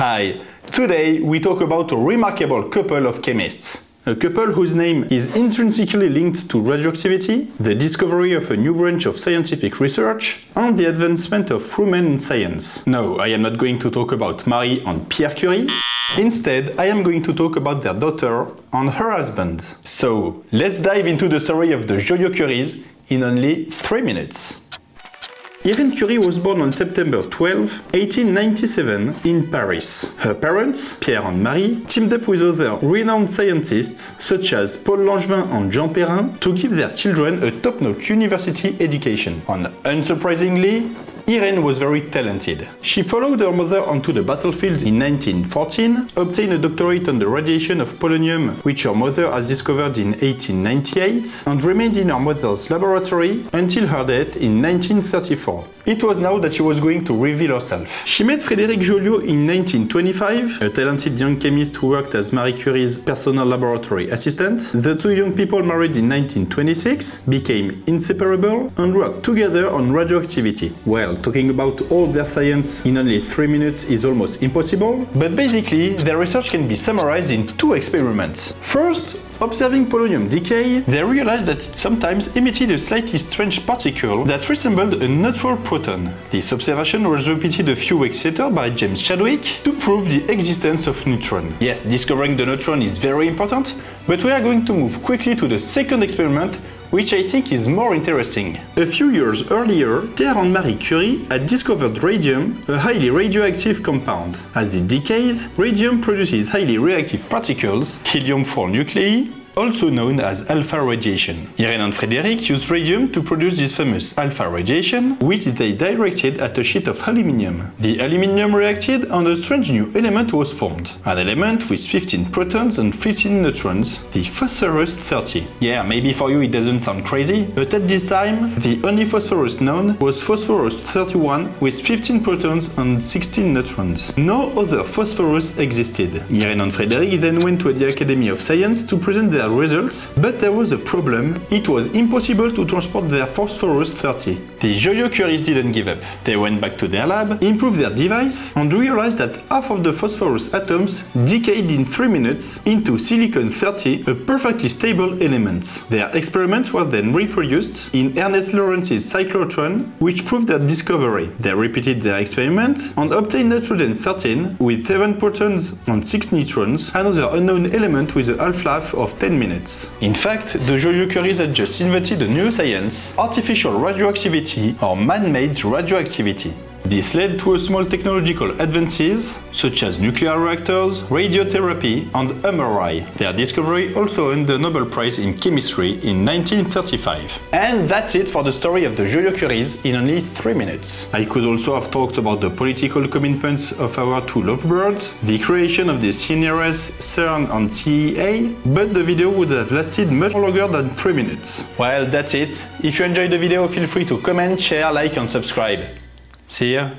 Hi, today we talk about a remarkable couple of chemists. A couple whose name is intrinsically linked to radioactivity, the discovery of a new branch of scientific research, and the advancement of women in science. No, I am not going to talk about Marie and Pierre Curie. Instead, I am going to talk about their daughter and her husband. So, let's dive into the story of the Joliot-Curies in only 3 minutes. Irène Curie was born on September 12, 1897 in Paris. Her parents, Pierre and Marie, teamed up with other renowned scientists such as Paul Langevin and Jean Perrin to give their children a top-notch university education. And unsurprisingly, Irène was very talented. She followed her mother onto the battlefield in 1914, obtained a doctorate on the radiation of polonium, which her mother has discovered in 1898, and remained in her mother's laboratory until her death in 1934. It was now that she was going to reveal herself. She met Frédéric Joliot in 1925, a talented young chemist who worked as Marie Curie's personal laboratory assistant. The two young people married in 1926, became inseparable, and worked together on radioactivity. Well, talking about all their science in only 3 minutes is almost impossible, but basically their research can be summarized in 2 experiments. First, observing polonium decay, they realized that it sometimes emitted a slightly strange particle that resembled a neutral proton. This observation was repeated a few weeks later by James Chadwick to prove the existence of neutron. Yes, discovering the neutron is very important, but we are going to move quickly to the second experiment, which I think is more interesting. A few years earlier, Pierre and Marie Curie had discovered radium, a highly radioactive compound. As it decays, radium produces highly reactive particles, helium-4 nuclei, also known as alpha radiation. Irène and Frédéric used radium to produce this famous alpha radiation, which they directed at a sheet of aluminium. The aluminium reacted and a strange new element was formed. An element with 15 protons and 15 neutrons, the phosphorus 30. Yeah, maybe for you it doesn't sound crazy, but at this time, the only phosphorus known was phosphorus 31 with 15 protons and 16 neutrons. No other phosphorus existed. Irène and Frédéric then went to the Academy of Science to present their results, but there was a problem. It was impossible to transport their phosphorus 30. The Joliot-Curies didn't give up. They went back to their lab, improved their device, and realized that half of the phosphorus atoms decayed in 3 minutes into silicon 30, a perfectly stable element. Their experiment was then reproduced in Ernest Lawrence's cyclotron, which proved their discovery. They repeated their experiment and obtained nitrogen 13 with 7 protons and 6 neutrons, another unknown element with a half-life of 10 minutes. In fact, the Joliot-Curies had just invented a new science, artificial radioactivity or man-made radioactivity. This led to small technological advances, such as nuclear reactors, radiotherapy, and MRI. Their discovery also earned the Nobel Prize in Chemistry in 1935. And that's it for the story of the Joliot-Curies in only 3 minutes. I could also have talked about the political commitments of our two lovebirds, the creation of the CNRS, CERN, and CEA, but the video would have lasted much longer than 3 minutes. Well, that's it. If you enjoyed the video, feel free to comment, share, like, and subscribe. See ya!